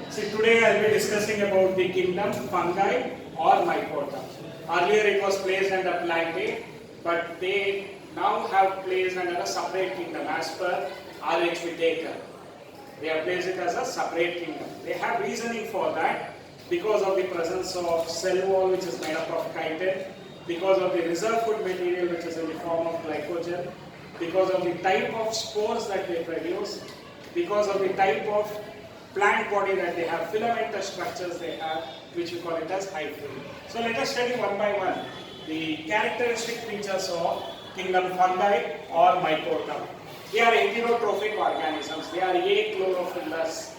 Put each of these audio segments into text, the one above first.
See, today I will be discussing about the kingdom fungi or mycota. Earlier it was placed under plantae, but they now have placed under a separate kingdom as per R.H.G. Taker. They have placed it as a separate kingdom. They have reasoning for that because of the presence of cell wall which is made up of chitin, because of the reserve food material which is in the form of glycogen, because of the type of spores that they produce, because of the type of plant body that they have, filamentous structures they have, which we call it as hyphae. So let us study one by one the characteristic features of kingdom fungi or mycota. They are heterotrophic organisms. They are achlorophyllous.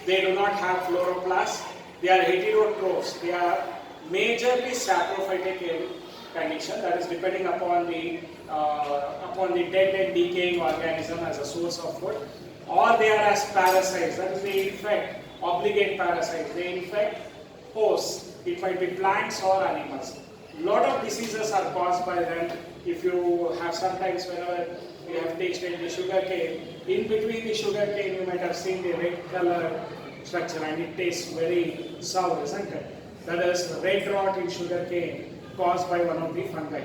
They do not have chloroplasts. They are heterotrophs. They are majorly saprophytic in condition, that is depending upon the dead and decaying organism as a source of food, or they are as parasites, that is they infect, obligate parasites, they infect hosts, it might be plants or animals. Lot of diseases are caused by them. If you have sometimes whenever you have tasted the sugar cane, in between the sugar cane you might have seen the red color structure and it tastes very sour, isn't it? That is red rot in sugar cane caused by one of the fungi,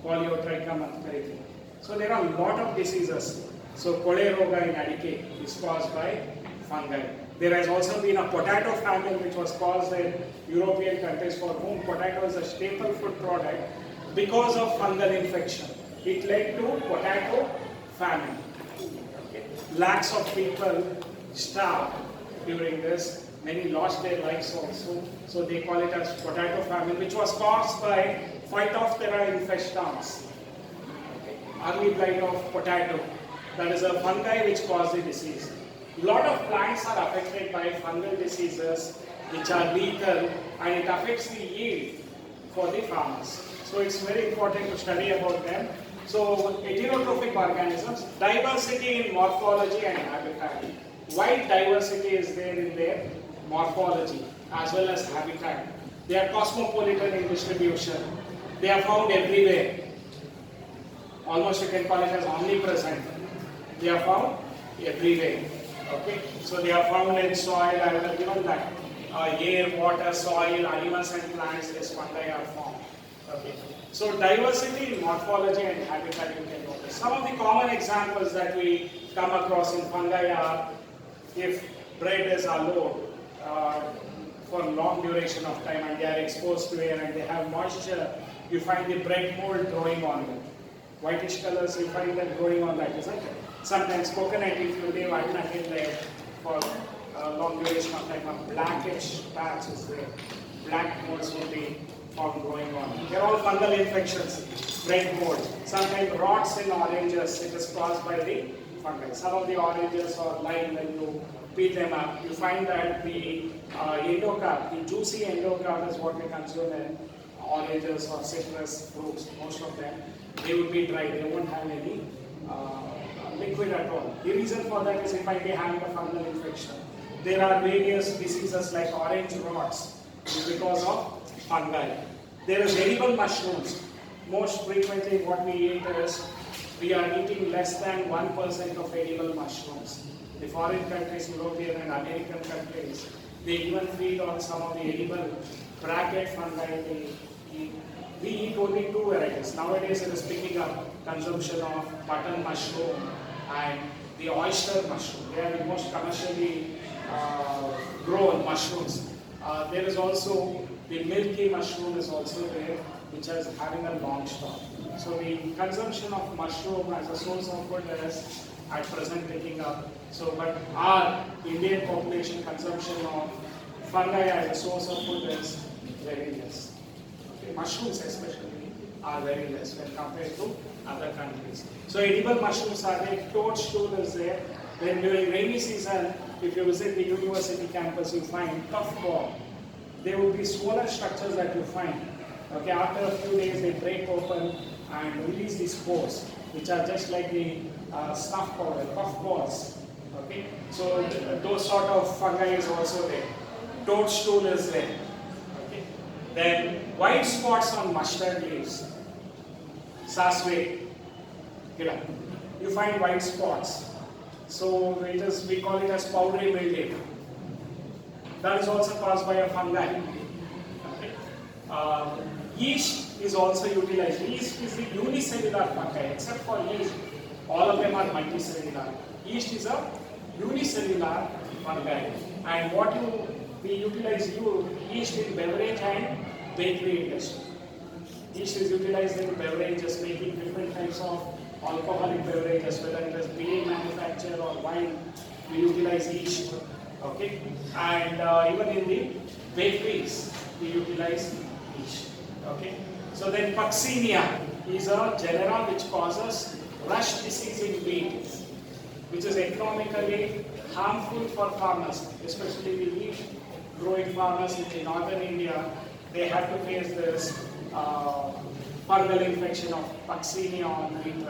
Polytrichum anthracite. So there are a lot of diseases. So choleroga in Adike is caused by fungi. There has also been a potato famine which was caused in European countries for whom potato is a staple food product because of fungal infection. It led to potato famine. Okay. Lakhs of people starved during this. Many lost their lives also. So they call it as potato famine, which was caused by Phytophthora infestans. Okay. Early blight of potato. That is a fungi which caused the disease. A lot of plants are affected by fungal diseases which are lethal and it affects the yield for the farmers. So it's very important to study about them. So heterotrophic organisms, diversity in morphology and habitat. Wide diversity is there in their morphology as well as habitat. They are cosmopolitan in distribution. They are found everywhere. Almost you can call it as omnipresent. They are found everywhere. Okay, so they are found in soil. I have given that air, water, soil, animals and plants. These fungi are found. Okay, so diversity in morphology and habitat you can notice. Some of the common examples that we come across in fungi are if bread is allowed for long duration of time and they are exposed to air and they have moisture, you find the bread mold growing on them. Whitish colors, you find them growing on that, isn't it? Sometimes coconut, if you leave until there for a long duration of time, a blackish patch is there. Black molds will be found growing on. They are all fungal infections, bread mold. Sometimes rots in oranges, it is caused by the fungi. Some of the oranges or lime, when you peel them up, you find that the endocarp, the juicy endocarp is what we consume in oranges or citrus fruits, most of them. They would be dry, they won't have any liquid at all. The reason for that is it might be having a fungal infection. There are various diseases like orange rots because of fungi. There is edible mushrooms. Most frequently what we eat is, we are eating less than 1% of edible mushrooms. The foreign countries, European and American countries, they even feed on some of the edible bracket fungi. We eat only two varieties. Nowadays it is picking up consumption of button mushroom and the oyster mushroom. They are the most commercially grown mushrooms. There is also the milky mushroom is also there, which is having a long stalk. So the consumption of mushroom as a source of food is at present picking up. So, but our Indian population consumption of fungi as a source of food is very less. Okay. Mushrooms especially are very less when compared to other countries. So edible mushrooms are there, toadstool is there. Then during rainy season, if you visit the university campus, you find puffball. There will be swollen structures that you find. Okay, after a few days they break open and release these spores, which are just like the snuff powder, puffballs. Okay, so those sort of fungi is also there. Toadstool is there. Okay, then white spots on mustard leaves, saswe, you find white spots. So we call it as powdery mildew. That is also caused by a fungi. Okay. Yeast is also utilized. Yeast is the unicellular fungi, except for yeast, all of them are multicellular. Yeast is a unicellular fungi. And we utilize yeast in beverage and bakery industry. Yeast is utilized in beverages, making different types of alcoholic beverages, whether it is beer manufacture or wine, we utilize yeast. Okay, and even in the bakeries, we utilize yeast. Okay, so then Puccinia is a genera which causes rust disease in wheat, which is economically harmful for farmers, especially the wheat growing farmers in northern India. They have to face this fungal infection of Puccinia on wheat.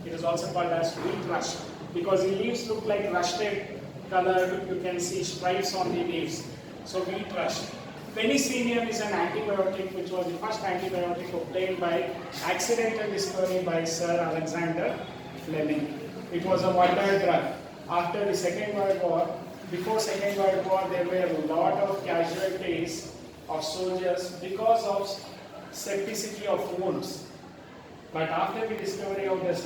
It is also called as wheat rust because the leaves look like rusted colored. You can see stripes on the leaves. So wheat rust. Penicillium is an antibiotic which was the first antibiotic obtained by accidental discovery by Sir Alexander Fleming. It was a wonder drug. After the Second World War, before Second World War, there were a lot of casualties of soldiers because of septicity of wounds. But after the discovery of this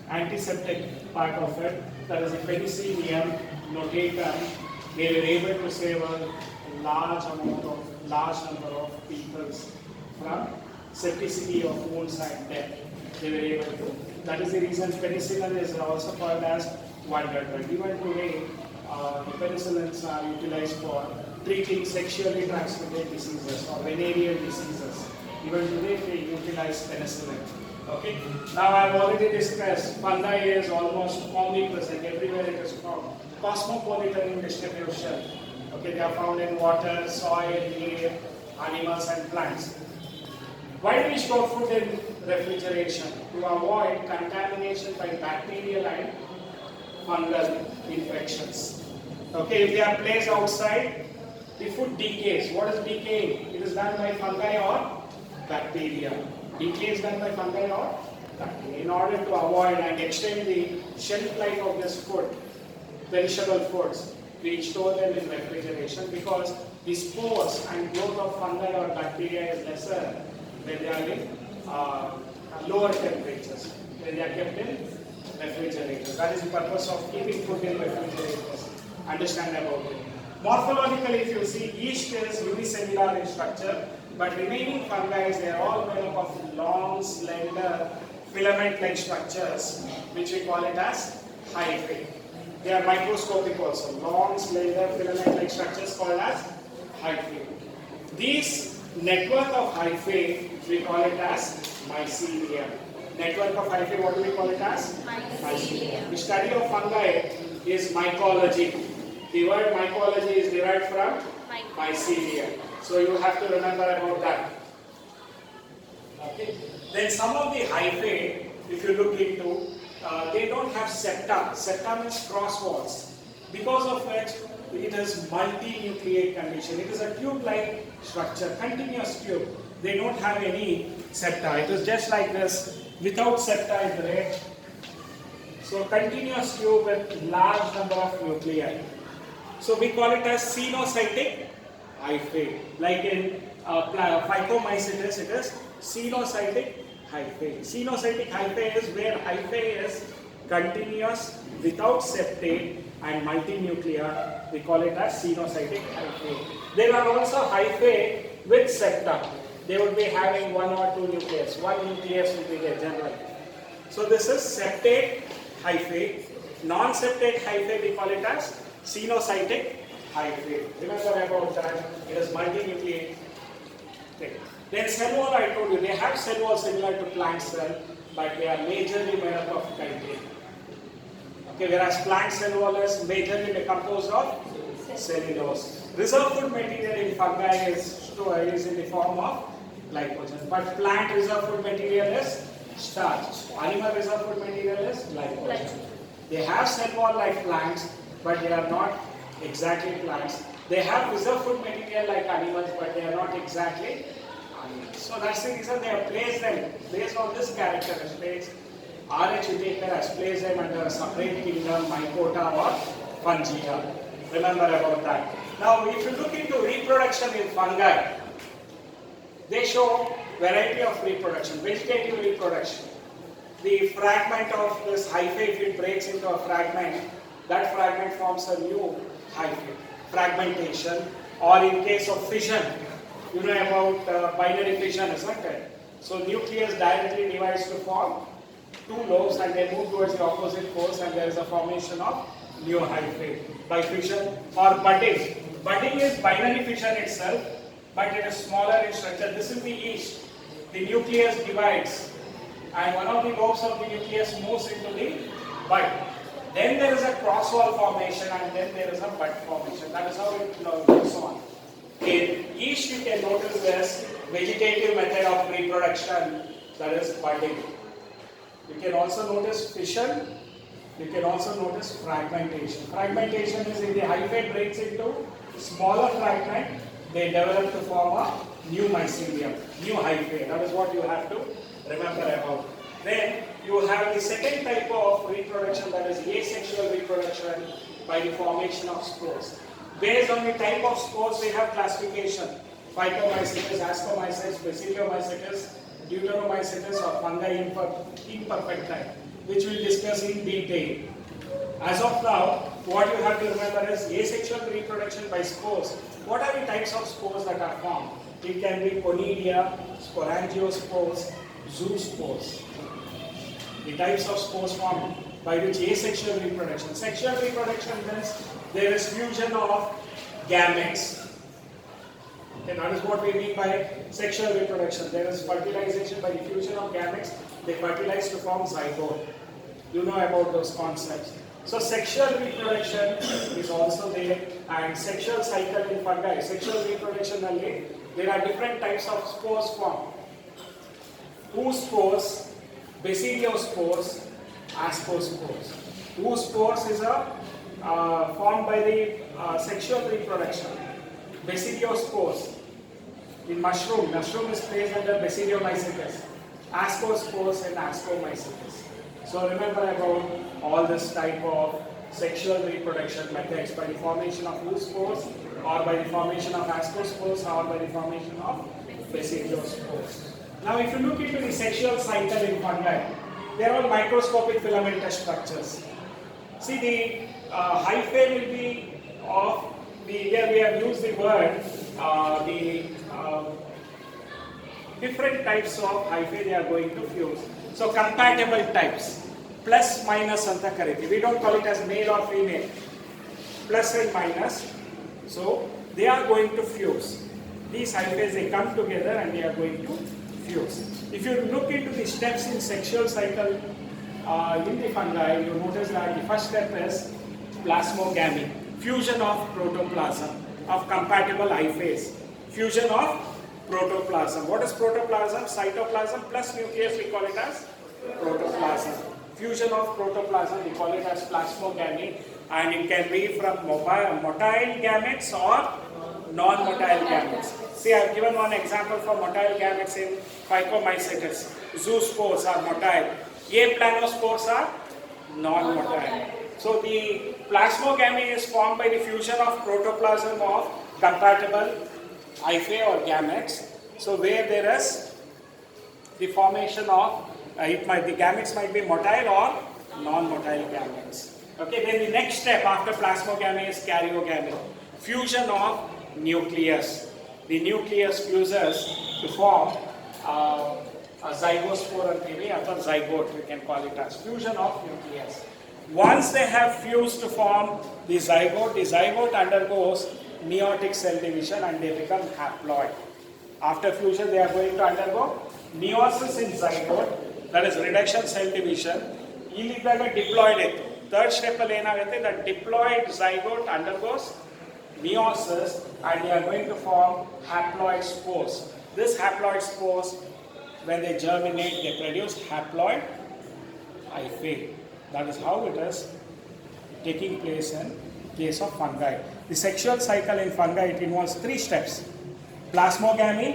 antiseptic part of it, that is the Penicillium notatum, they were able to save a large number of people from septicity of wounds and death. They were able to. That is the reason penicillin is also called as wonder drug. Even today, the penicillins are utilized for treating sexually transmitted diseases or venereal diseases. Even today, they utilize penicillin. Okay. Now, I have already discussed fungi is almost omnipresent. Everywhere it is found. Cosmopolitan in distribution. Okay, they are found in water, soil, air, animals, and plants. Why do we store food in refrigeration? To avoid contamination by bacterial and fungal infections. Okay, if they are placed outside, the food decays. What is decaying? It is done by fungi or bacteria. Decay is done by fungi or bacteria. In order to avoid and extend the shelf life of this food, perishable foods, we store them in refrigeration because the spores and growth of fungi or bacteria is lesser when they are in lower temperatures, when they are kept in refrigerators. That is the purpose of keeping food in refrigerators. Understand about it. Morphologically, if you see, yeast is unicellular in structure, but remaining fungi, they are all made up of long, slender, filament-like structures, which we call it as hyphae. They are microscopic also. Long, slender, filament-like structures called as hyphae. These network of hyphae, we call it as mycelium. Network of hyphae, what do we call it as? Mycelium. The study of fungi is mycology. The word mycology is derived from mycelium. So you have to remember about that. Okay. Then some of the hyphae, if you look into, they don't have septa. Septa means cross walls. Because of which it is multi-nucleate condition. It is a tube-like structure, continuous tube. They don't have any septa. It is just like this. Without septa is red. So continuous tube with large number of nuclei. So we call it as cenocytic hyphae. Like in Phycomycetes, it is cenocytic hyphae. Cenocytic hyphae is where hyphae is continuous without septate and multinuclear. We call it as cenocytic hyphae. There are also hyphae with septa. They would be having one or two nucleus. One nucleus will be there generally. So this is septate hyphae. Non-septate hyphae we call it as cenocytic hyphae. Remember about that. It is multinucleate. Okay. Then cell wall, I told you, they have cell wall similar to plant cell, but they are majorly made up of chitin. Okay, whereas plant cell wall is majorly composed of cellulose. Reserve food material in fungi is in the form of glycogen, but plant reserve food material is starch. Animal reserve food material is glycogen. They have cell wall like plants, but they are not exactly plants. They have reserve food material like animals, but they are not exactly animals. So that's the reason they have placed them based on this characteristics. R.H. Whitaker has placed them under a separate kingdom, Mycota or Fungia. Remember about that. Now, if you look into reproduction in fungi, they show variety of reproduction, vegetative reproduction. The fragment of this hyphae, if it breaks into a fragment, that fragment forms a new hyphae. Fragmentation, or in case of fission, you know about binary fission, isn't it? So nucleus directly divides to form two lobes and they move towards the opposite poles and there is a formation of new hyphae by fission or budding. Budding is binary fission itself, but it is smaller in structure. This is the yeast. The nucleus divides and one of the lobes of the nucleus moves into the bud. Then there is a crosswall formation and then there is a bud formation. That is how it goes on. In yeast you can notice this vegetative method of reproduction, that is budding. You can also notice fission. You can also notice fragmentation. Fragmentation is if the hyphae breaks into smaller fragment, they develop to form a new mycelium, new hyphae. That is what you have to remember about. Then you have the second type of reproduction, that is asexual reproduction by the formation of spores. Based on the type of spores, we have classification: Phycomycetes, Ascomycetes, Bacillomycetes, Deuteromycetes, or fungi imperfecti, which we will discuss in detail. As of now, what you have to remember is asexual reproduction by spores. What are the types of spores that are formed? It can be conidia, sporangiospores, zoospores. The types of spores formed by which asexual reproduction. Sexual reproduction means there is fusion of gametes. Okay, that is what we mean by sexual reproduction. There is fertilization by the fusion of gametes. They fertilize to form zygote. You know about those concepts. So sexual reproduction is also there, and sexual cycle in fungi. Sexual reproduction only, there are different types of spores formed. Oospores, Bacilliospores, Ascospores. Oospores is formed by the sexual reproduction. Bacilliospores in mushroom is placed under Bacillomycetes. Ascospores in Ascomycetes. So remember about all this type of sexual reproduction methods by the formation of oospores, or by the formation of ascospores, or by the formation of Bacilliospores. Now if you look into the sexual cycle in fungi, they are all microscopic filamentous structures. See, the hyphae will be of here we have used the word different types of hyphae they are going to fuse. So compatible types, plus minus anta kariti. We don't call it as male or female, plus and minus. So they are going to fuse. These hyphae, they come together and they are going to fuse. If you look into the steps in sexual cycle in the fungi, you notice that the first step is plasmogamy, fusion of protoplasm of compatible hyphae. Fusion of protoplasm. What is protoplasm? Cytoplasm plus nucleus, we call it as protoplasm. Fusion of protoplasm, we call it as plasmogamy, and it can be from motile gametes or non-motile gametes. See, I have given one example for motile gametes in Phycomycetes. Zoospores are motile. Aplanospores are non-motile. So the plasmogamy is formed by the fusion of protoplasm of compatible hyphae or gametes. So where there is the formation of the gametes might be motile or non-motile gametes. Okay, then the next step after plasmogamy is karyogamy, fusion of nucleus. The nucleus fuses to form a zygospore or maybe a zygote, we can call it as fusion of nucleus. Once they have fused to form the zygote undergoes meiotic cell division and they become haploid. After fusion, they are going to undergo meiosis in zygote, that is reduction cell division. Illidaga diploid. Third step ಏನಾಗುತ್ತೆ, that diploid zygote undergoes meiosis and they are going to form haploid spores. This haploid spores, when they germinate, they produce haploid hyphae. That is how it is taking place in case of fungi. The sexual cycle in fungi, it involves three steps: plasmogamy,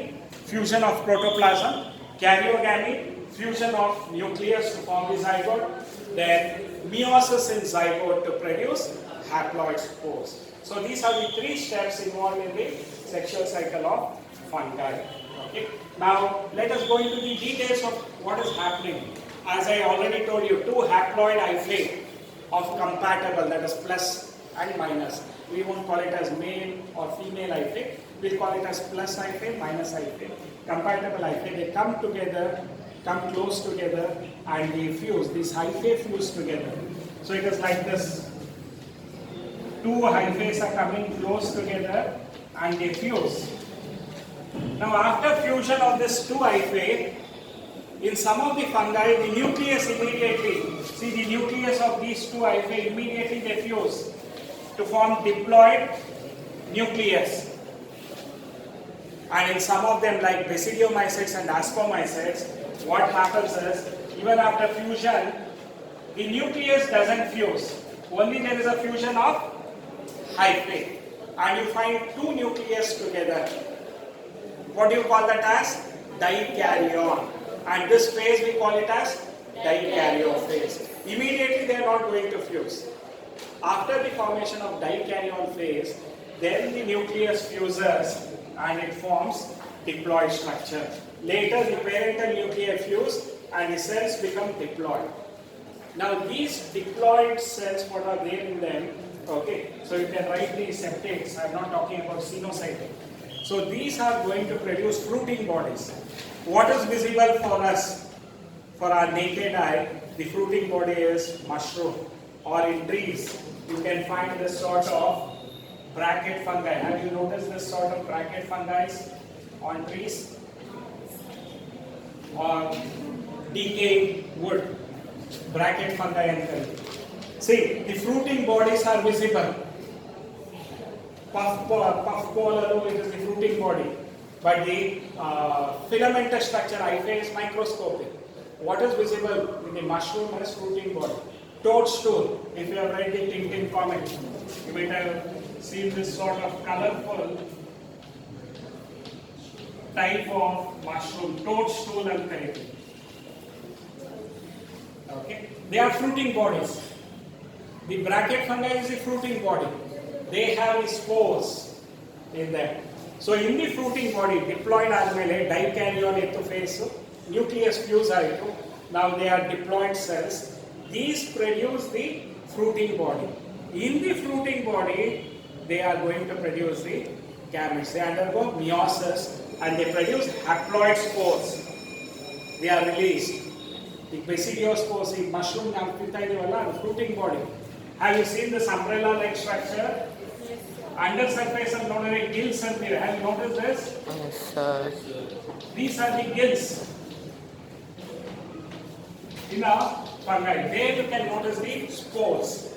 fusion of protoplasm; karyogamy, fusion of nucleus to form the zygote; then meiosis in zygote to produce haploid spores. So these are the 3 steps involved in the sexual cycle of fungi. Okay. Now let us go into the details of what is happening. As I already told you, 2 haploid hyphae of compatible, that is plus and minus. We won't call it as male or female hyphae. We'll call it as plus hyphae, minus hyphae. Compatible hyphae, they come together, come close together, and they fuse. These hyphae fuse together. So it is like this. 2 hyphae are coming close together and they fuse. Now after fusion of this 2 hyphae, in some of the fungi, the nucleus immediately, see the nucleus of these 2 hyphae, immediately they fuse to form diploid nucleus. And in some of them like basidiomycetes and ascomycetes, what happens is, even after fusion, the nucleus doesn't fuse. Only there is a fusion of hyphae. And you find 2 nucleus together. What do you call that as? Dikaryon. And this phase we call it as dikaryon phase. Immediately they are not going to fuse. After the formation of dikaryon phase, then the nucleus fuses and it forms diploid structure. Later the parental nuclei fuse and the cells become diploid. Now these diploid cells, what are there in them? Okay, so you can write the septates. I am not talking about cenocytic. So these are going to produce fruiting bodies. What is visible for us? For our naked eye, the fruiting body is mushroom. Or in trees, you can find this sort of bracket fungi. Have you noticed this sort of bracket fungi on trees? Or decaying wood. Bracket fungi and fungi. See, the fruiting bodies are visible. Puff ball, it is the fruiting body. But the filamentous structure, hyphae, is microscopic. What is visible in the mushroom is fruiting body. Toadstool, if you have read the Tintin comic, you might have seen this sort of colorful type of mushroom, toadstool and type. Okay, they are fruiting bodies. The bracket fungi is a fruiting body. They have spores in them. So in the fruiting body, diploid admele, dikaryon ettu phase, nucleus fuse aitu. Now they are diploid cells. These produce the fruiting body. In the fruiting body, they are going to produce the gametes. They undergo meiosis and they produce haploid spores. They are released. The basidiospores, the mushroom the fruiting body. Have you seen this umbrella-like structure? Under surface and known as gills and there. Have you noticed this? Yes, sir. These are the gills in a fungi. There you can notice the spores.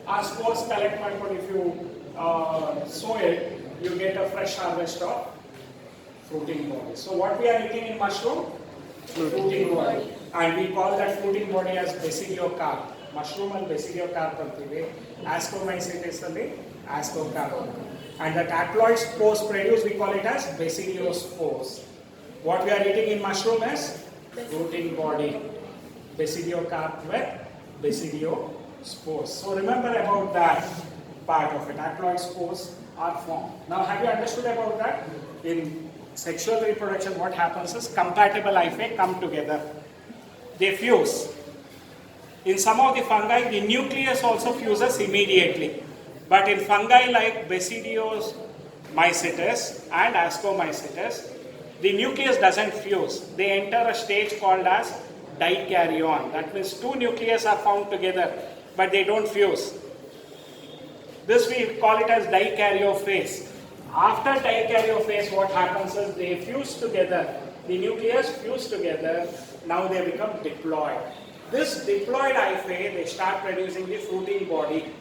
Our spores collect, but if you sow it, you get a fresh harvest of fruiting body. So what we are eating in mushroom? Fruiting body. And we call that fruiting body as basidiocarp. Mushroom and basidiocarp antive. Ascomycetes alli ascocarp. And the haploid spores produced, we call it as basidiospores. What we are eating in mushroom is fruiting body. Basidiocarp with basidiospores. So remember about that part of it. Haploid spores are formed. Now have you understood about that? In sexual reproduction, what happens is compatible hyphae come together. They fuse. In some of the fungi, the nucleus also fuses immediately. But in fungi like Basidiomycetes and Ascomycetes, the nucleus doesn't fuse. They enter a stage called as dikaryon. That means 2 nuclei are found together, but they don't fuse. This we call it as dikaryophase. After dikaryophase, what happens is they fuse together. The nucleus fuse together. Now they become diploid. This diploid hyphae, they start producing the fruiting body.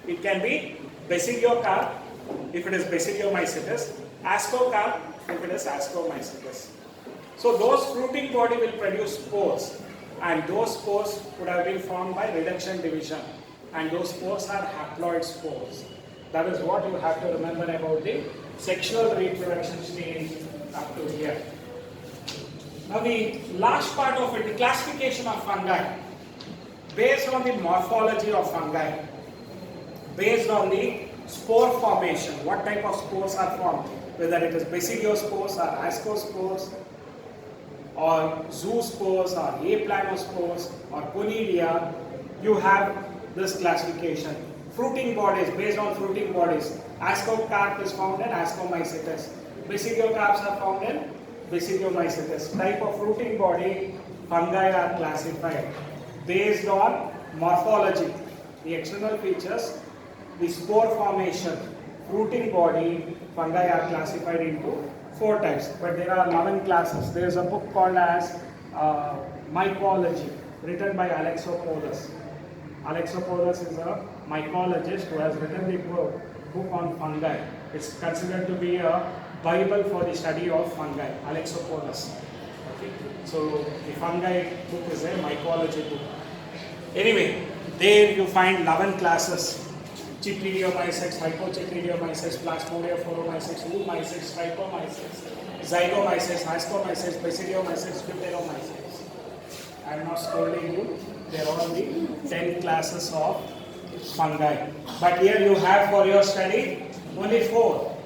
It can be basidiocarp, if it is Basidiomycetes, ascocarp, if it is Ascomycetes. So those fruiting body will produce spores, and those spores would have been formed by reduction division, and those spores are haploid spores. That is what you have to remember about the sexual reproduction stage up to here. Now the last part of it, the classification of fungi, based on the morphology of fungi. based on the spore formation. What type of spores are formed? Whether it is basidiospores or ascospores or zoospores or aplanospores or conidia, you have this classification. Fruiting bodies, based on fruiting bodies, ascocarp is found in Ascomycetes. Basidiocarps are found in Basidiomycetes. Type of fruiting body, fungi are classified based on morphology, the external features, the spore formation, fruiting body, fungi are classified into 4 types. But there are 11 classes. There is a book called as Mycology, written by Alexopoulos. Alexopoulos is a mycologist who has written the book on fungi. It's considered to be a Bible for the study of fungi, Alexopoulos. Okay. So the fungi book is a mycology book. Anyway, there you find 11 classes. Chytridiomycetes, Hypocytridiomycetes, Plasmodiaphoromycetes, Oomycetes, Trypomycetes, Zygomycetes, Ascomycetes, Basidiomycetes, Deuteromycetes. I am not scolding you. They are all the 10 classes of fungi. But here you have for your study only 4.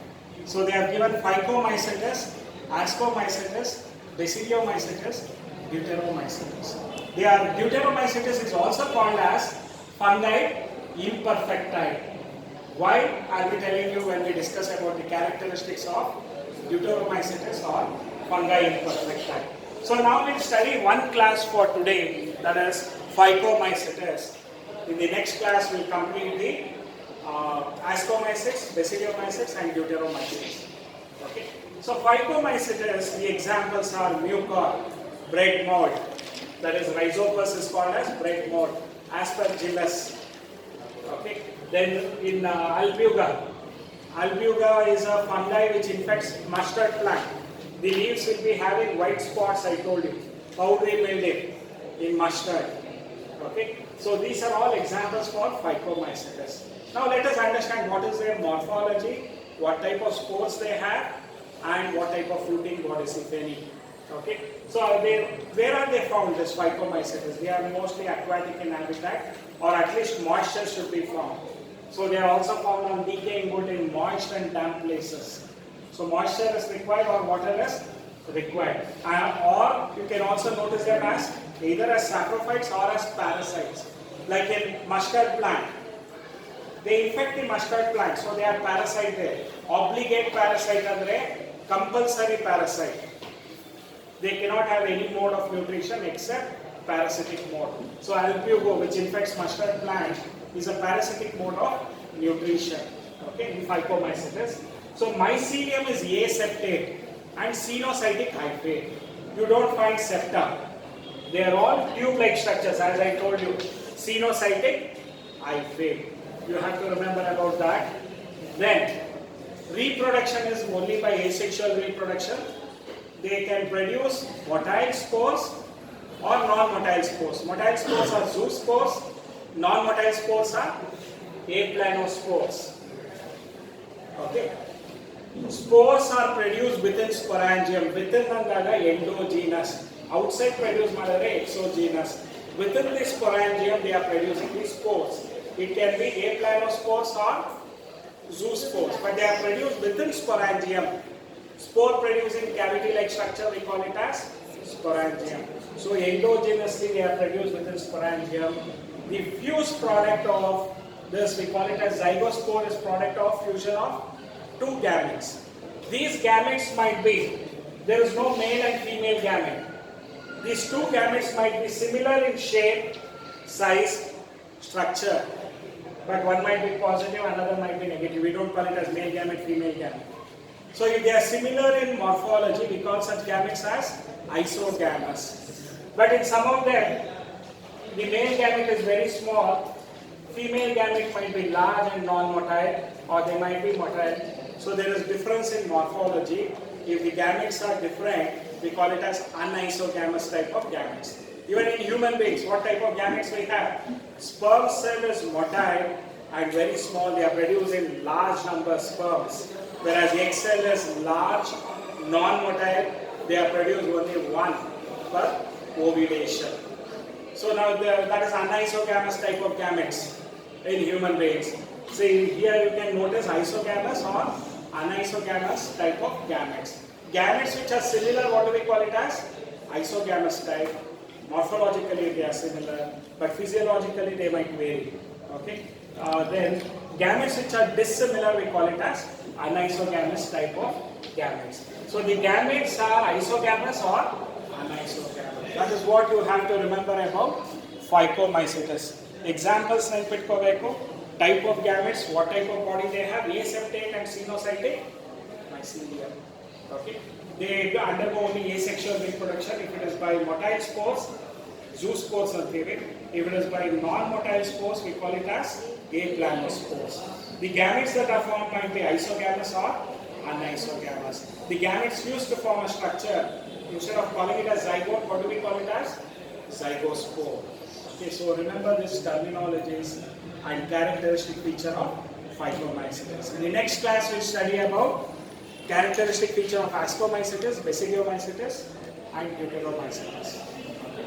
So they have given Phycomycetes, Ascomycetes, Basidiomycetes, Deuteromycetes. Deuteromycetes is also called as fungi imperfecti. Why? I will be telling you when we discuss about the characteristics of Deuteromycetes or fungi imperfecti. So now we'll study one class for today, that is Phycomycetes. In the next class we'll complete the Ascomycetes, Basidiomycetes and Deuteromycetes. Okay. So Phycomycetes, the examples are mucor, bread mold. That is Rhizopus is called as bread mold. Aspergillus. Okay. Then in Albuga. Albuga is a fungi which infects mustard plant. The leaves will be having white spots, I told you. Powdery mildew in mustard. Okay. So these are all examples for Phycomycetes. Now let us understand what is their morphology, what type of spores they have, and what type of fruiting bodies, if any. Okay. So where are they found, this Phycomycetes? They are mostly aquatic in habitat, or at least moisture should be found. So they are also found on decaying wood in moist and damp places. So moisture is required or water is required. Or you can also notice them as either as saprophytes or as parasites. Like in mustard plant, they infect the mustard plant, so they are parasite there. Obligate parasite andre compulsory parasite. They cannot have any mode of nutrition except parasitic mode. So albugo, which infects mustard plant, is a parasitic mode of nutrition. Okay, in Phycomycetes. So mycelium is aseptate and cenocytic hyphate. You don't find septa. They are all tube-like structures, as I told you. Cenocytic hyphate. You have to remember about that. Then, reproduction is only by asexual reproduction. They can produce motile spores or non-motile spores. Motile spores are zoospores. Non-motile spores are aplanospores. Okay. Spores are produced within sporangium. Within andaga endogenous. Outside produce madare exogenous. Within the sporangium they are producing the spores. It can be aplanospores or zoospores, but they are produced within sporangium. Spore producing cavity-like structure, we call it as sporangium. So endogenously they are produced within sporangium. The fused product of this, we call it as zygospore, is product of fusion of 2 gametes. These gametes might be, there is no male and female gamete. These 2 gametes might be similar in shape, size, structure, but one might be positive, another might be negative. We don't call it as male gamete, female gamete. So if they are similar in morphology, we call such gametes as isogamous. But in some of them, the male gamete is very small, female gamete might be large and non-motile, or they might be motile. So there is difference in morphology. If the gametes are different, we call it as anisogamous type of gametes. Even in human beings, what type of gametes we have? Sperm cell is motile and very small. They are produced in large number of sperms. Whereas egg cell is large, non-motile. They are produced only 1 per ovulation. So now that is anisogamous type of gametes in human beings. See here you can notice isogamous or anisogamous type of gametes. Gametes which are similar, what do we call it as? Isogamous type. Morphologically they are similar, but physiologically they might vary. Okay. Then gametes which are dissimilar, we call it as anisogamous type of gametes. So the gametes are isogamous or anisogamous. That is what you have to remember about phycomycetes. Examples ನೆನ್ಪಿಟ್ಕೋಬೇಕು. Type of gametes, what type of body they have, aseptate and cenocytic mycelium. Okay. They undergo only asexual reproduction if it is by motile spores, zoospores antive. If it is by non-motile spores, we call it as aplanospores. The gametes that are formed might be isogamous or anisogamous. The gametes used to form a structure, instead of calling it as zygote, what do we call it as? Zygospore. Okay, so remember these terminologies and characteristic feature of phycomycetes. In the next class, we'll study about characteristic feature of ascomycetes, basidiomycetes, and deuteromycetes. Okay.